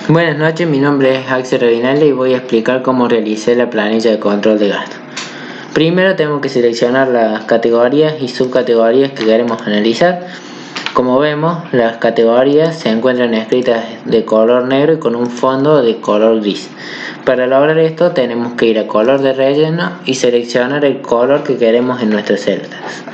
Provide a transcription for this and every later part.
Buenas noches, mi nombre es Axel Revinaldi y voy a explicar cómo realicé la planilla de control de gasto. Primero tenemos que seleccionar las categorías y subcategorías que queremos analizar. Como vemos, las categorías se encuentran escritas de color negro y con un fondo de color gris. Para lograr esto tenemos que ir a color de relleno y seleccionar el color que queremos en nuestras celdas.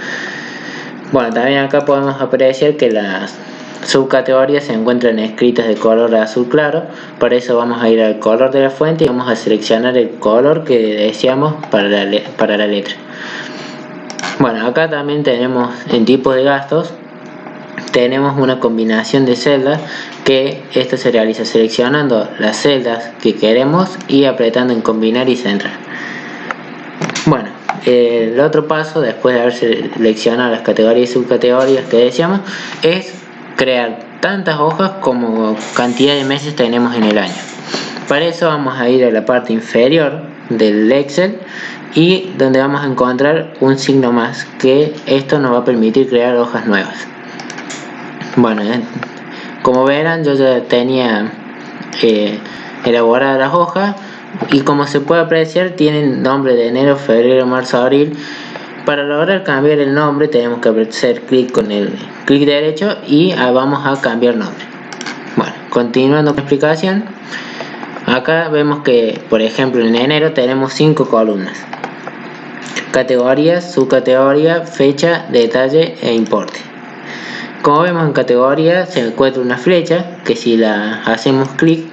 Bueno, también acá podemos apreciar que las subcategorías se encuentran escritas de color azul claro. Para eso vamos a ir al color de la fuente y vamos a seleccionar el color que deseamos para la letra. Bueno, acá también tenemos en tipo de gastos, tenemos una combinación de celdas que esto se realiza seleccionando las celdas que queremos y apretando en combinar y centrar. Bueno, el otro paso después de haber seleccionado las categorías y subcategorías que deseamos es crear tantas hojas como cantidad de meses tenemos en el año. Para eso vamos a ir a la parte inferior del Excel y donde vamos a encontrar un signo más, que esto nos va a permitir crear hojas nuevas. Bueno, como verán, yo ya tenía elaboradas las hojas y como se puede apreciar tienen nombre de enero, febrero, marzo, abril. Para lograr cambiar el nombre tenemos que hacer clic con el clic derecho y vamos a cambiar nombre. Bueno, continuando con la explicación, acá vemos que por ejemplo en enero tenemos 5 columnas: categorías, subcategoría, fecha, detalle e importe. Como vemos en categoría se encuentra una flecha que si la hacemos clic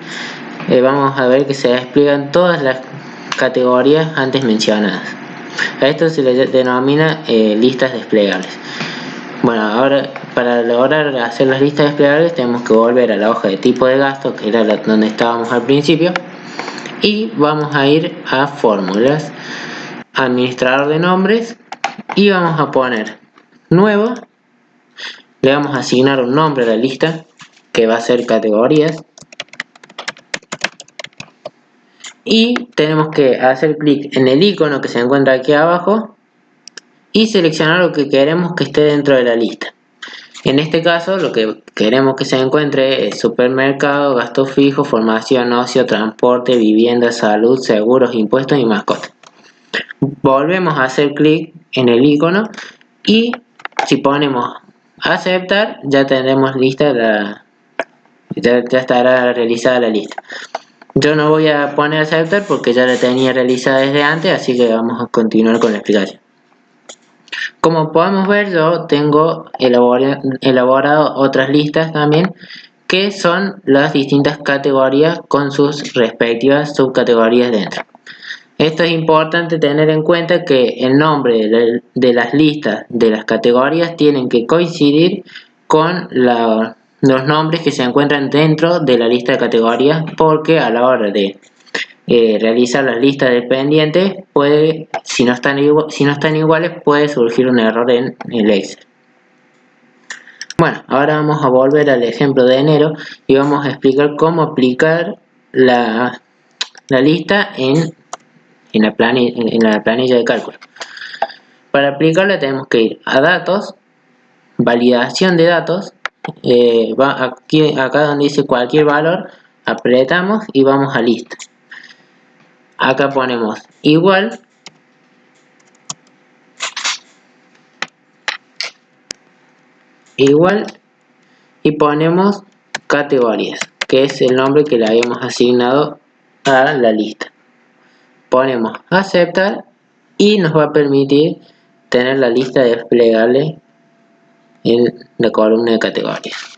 vamos a ver que se despliegan todas las categorías antes mencionadas. A esto se le denomina listas desplegables. Bueno, ahora para lograr hacer las listas desplegables tenemos que volver a la hoja de tipo de gasto, que era donde estábamos al principio, y vamos a ir a fórmulas, administrador de nombres, y vamos a poner nuevo. Le vamos a asignar un nombre a la lista que va a ser categorías y tenemos que hacer clic en el icono que se encuentra aquí abajo y seleccionar lo que queremos que esté dentro de la lista. En este caso lo que queremos que se encuentre es supermercado, gasto fijo, formación, ocio, transporte, vivienda, salud, seguros, impuestos y mascotas. Volvemos a hacer clic en el icono y si ponemos aceptar ya tendremos lista ya estará realizada la lista. Yo no voy a poner aceptar porque ya la tenía realizada desde antes, así que vamos a continuar con la explicación. Como podemos ver, yo tengo elaborado otras listas también, que son las distintas categorías con sus respectivas subcategorías dentro. Esto es importante tener en cuenta que el nombre de las listas de las categorías tienen que coincidir con los nombres que se encuentran dentro de la lista de categorías, porque a la hora de realizar las listas de pendientes si no están iguales puede surgir un error en el Excel. Bueno, ahora vamos a volver al ejemplo de enero y vamos a explicar cómo aplicar la lista en la planilla de cálculo. Para aplicarla tenemos que ir a datos, validación de datos, acá donde dice cualquier valor, apretamos y vamos a lista. Acá ponemos igual y ponemos categorías, que es el nombre que le habíamos asignado a la lista. Ponemos aceptar y nos va a permitir tener la lista desplegable en la columna de categorías.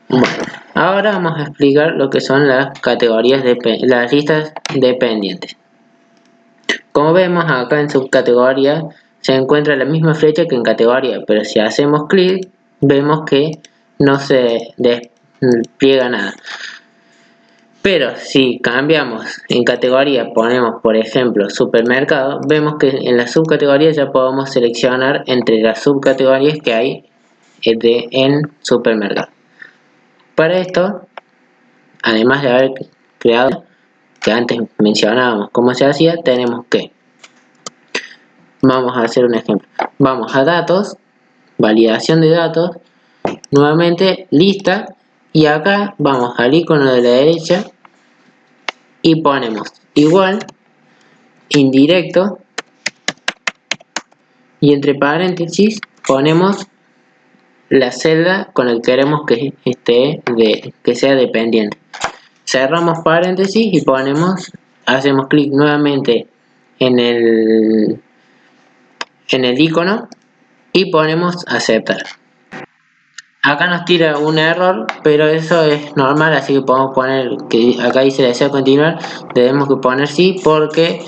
Bueno, ahora vamos a explicar lo que son las categorías las listas dependientes. Como vemos acá en subcategoría se encuentra la misma flecha que en categoría, pero si hacemos clic vemos que no se despliega nada. Pero si cambiamos en categoría, ponemos por ejemplo supermercado, vemos que en la subcategoría ya podemos seleccionar entre las subcategorías que hay en supermercado. Para esto, además de haber creado, que antes mencionábamos cómo se hacía, tenemos que, vamos a hacer un ejemplo, vamos a datos, validación de datos, nuevamente lista y acá vamos al icono de la derecha y ponemos igual, indirecto, y entre paréntesis ponemos la celda con la que queremos que que sea dependiente. Cerramos paréntesis y hacemos clic nuevamente en el icono y ponemos aceptar. Acá nos tira un error, pero eso es normal, así que podemos poner que acá dice desea continuar, debemos que poner sí, porque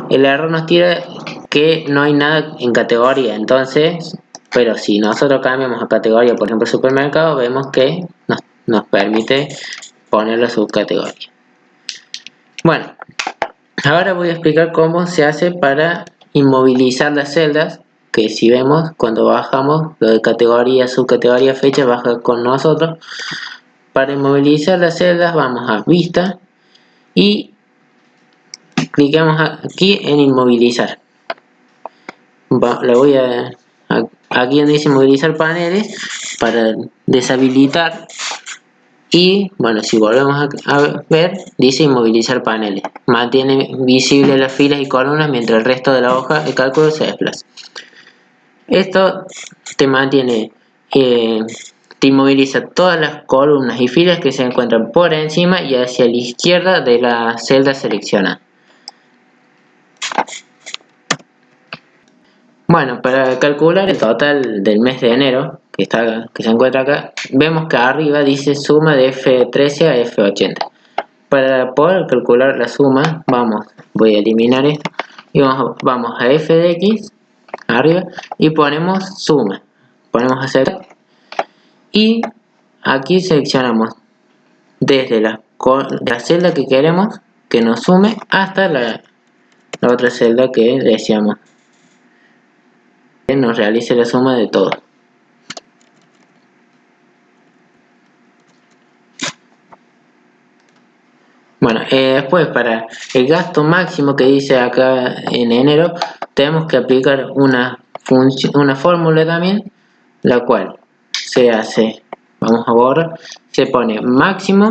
el error nos tira que no hay nada en categoría. Entonces, pero si nosotros cambiamos a categoría, por ejemplo supermercado, vemos que nos permite poner la subcategoría. Bueno, ahora voy a explicar cómo se hace para inmovilizar las celdas, que si vemos cuando bajamos lo de categoría, subcategoría, fecha, baja con nosotros. Para inmovilizar las celdas vamos a vista y clicamos aquí en inmovilizar. Le voy aquí donde dice inmovilizar paneles para deshabilitar. Y bueno, si volvemos a ver, dice inmovilizar paneles. Mantiene visibles las filas y columnas mientras el resto de la hoja de cálculo se desplaza. Esto te mantiene, te inmoviliza todas las columnas y filas que se encuentran por encima y hacia la izquierda de la celda seleccionada. Bueno, para calcular el total del mes de enero, que se encuentra acá, vemos que arriba dice suma de F13 a F80. Para poder calcular la suma, voy a eliminar esto, y vamos a F de X, arriba, y ponemos suma. Ponemos aceptar, y aquí seleccionamos desde la celda que queremos que nos sume hasta la otra celda que deseamos que nos realice la suma de todo. Bueno, después para el gasto máximo que dice acá en enero, tenemos que aplicar una fórmula también, la cual se hace, vamos a borrar, se pone máximo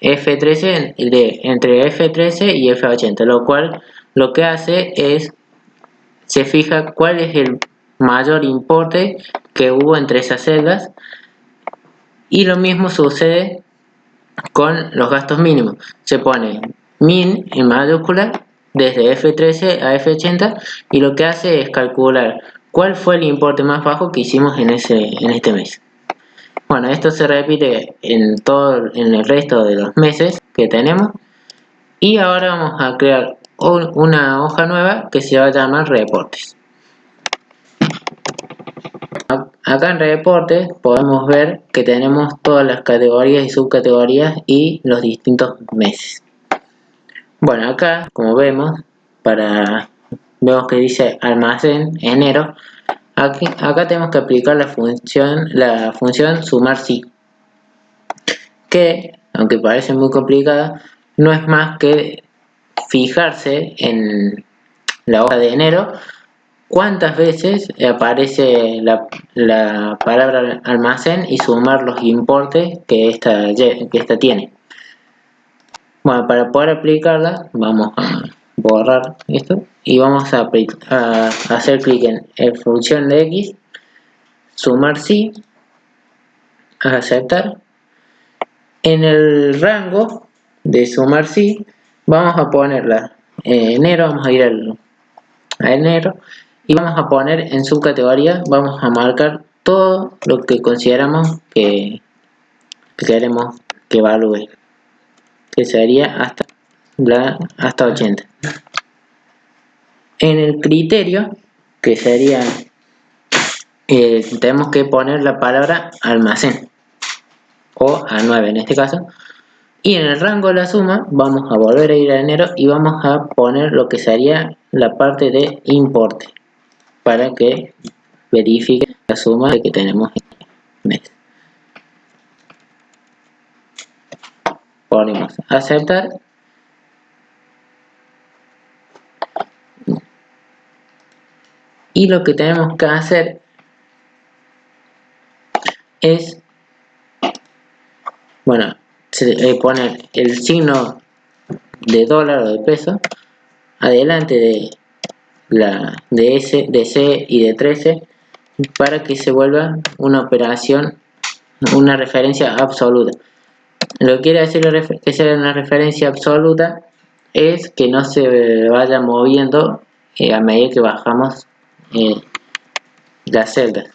F13 entre F13 y F80, lo cual lo que hace es, se fija cuál es el mayor importe que hubo entre esas celdas, y lo mismo sucede con los gastos mínimos. Se pone min en mayúscula desde F13 a F80 y lo que hace es calcular cuál fue el importe más bajo que hicimos en este mes. Bueno, esto se repite en el resto de los meses que tenemos, y ahora vamos a crear una hoja nueva que se va a llamar reportes. Acá en reportes podemos ver que tenemos todas las categorías y subcategorías y los distintos meses. Bueno, acá como vemos que dice almacén enero. Acá tenemos que aplicar la función sumar sí, que aunque parece muy complicada, no es más que fijarse en la hoja de enero cuántas veces aparece la palabra almacén y sumar los importes que esta tiene. Bueno, para poder aplicarla vamos a borrar esto y vamos a hacer clic en función de X, sumar sí, aceptar. En el rango de sumar sí vamos a ponerla enero, vamos a ir a enero y vamos a poner en subcategoría, vamos a marcar todo lo que consideramos que queremos que evalúe, que sería hasta 80. En el criterio, que sería, tenemos que poner la palabra almacén, o A9 en este caso, y en el rango de la suma vamos a volver a ir a enero y vamos a poner lo que sería la parte de importe, para que verifique la suma que tenemos en el mes. Ponemos aceptar. Y lo que tenemos que hacer es Bueno, se pone el signo de dólar o de peso adelante de S, de C y de 13 para que se vuelva una operación, una referencia absoluta. Lo que quiere decir que sea una referencia absoluta es que no se vaya moviendo a medida que bajamos las celdas.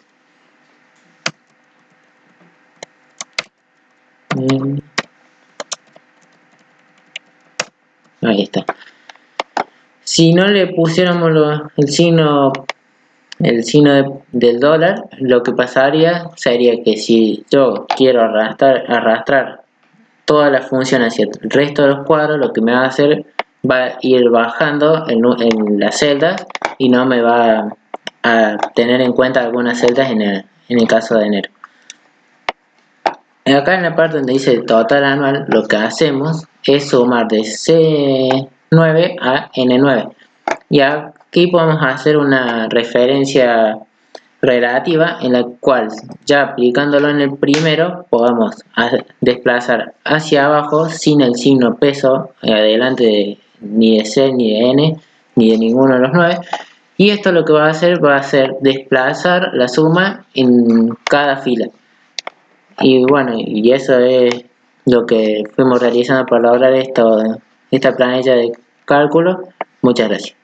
Ahí está. Si no le pusiéramos el signo del dólar, lo que pasaría sería que si yo quiero arrastrar toda la función hacia el resto de los cuadros, lo que me va a hacer va a ir bajando en las celdas y no me va a tener en cuenta algunas celdas en el caso de enero. Acá en la parte donde dice total anual, lo que hacemos es sumar de C9 a N9. Y aquí podemos hacer una referencia relativa en la cual, ya aplicándolo en el primero, podemos desplazar hacia abajo sin el signo peso adelante ni de C, ni de N, ni de ninguno de los 9. Y esto lo que va a hacer desplazar la suma en cada fila. Y bueno, y eso es lo que fuimos realizando para lograr esta planilla de cálculo. Muchas gracias.